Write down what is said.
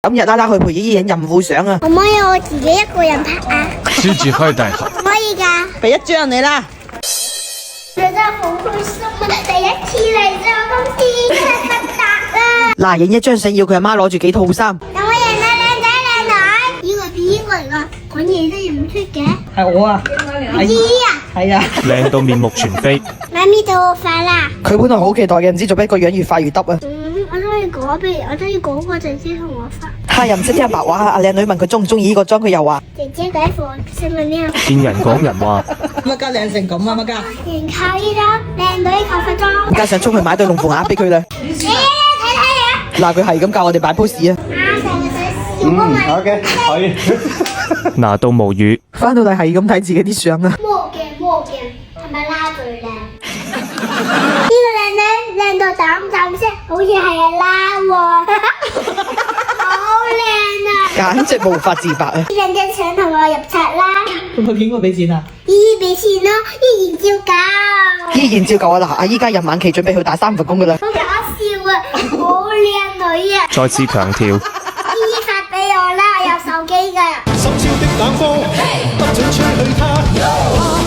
今日啦啦去陪姨姨影孕婦相啊！可唔可以我自己一個人拍啊？自己可以帶好。可以㗎。俾一張你啦。我真係好開心啊！第一次嚟咗公司，發達啦！嗱，影一張相要佢阿媽攞住幾套衫。有冇人啊？靚仔靚女？呢個係邊個嚟㗎？講嘢都認唔出嘅。係我啊，姨啊！係啊。靚到面目全非。媽咪到我快啦！佢本來好期待嘅，唔知做咩個樣越快越耷啊！我中意嗰邊，我中意嗰個姐姐同我發。他又唔識聽白話，阿靚女問佢中唔中意呢個妝，佢又話姐姐嗰一副識唔識呢？見人講人話，乜家靚成咁啊乜家？全靠呢張靚女頭髮妝。加上衝去買對龍鳳鈪俾佢啦。睇睇啊！嗱，佢係咁教我哋擺 pose 啊！成個仔笑啊嘛！好嘅，可以。拿到無語。翻到嚟係咁睇自己啲相啊！魔鏡，係咪拉最靚？呢個靚女靚到膽膽聲，好似係拉喎，好靚啊！簡直無法自拔啊！認真想同我入冊啦！佢邊個俾錢啊？姨俾錢咯，依然照舊。依然照舊啊！嗱，阿姨家日晚期準備去打3份工噶啦。好搞笑啊！好靚女啊！再次強調，姨發俾我啦，我有手機㗎。深宵的冷風，不准吹去它。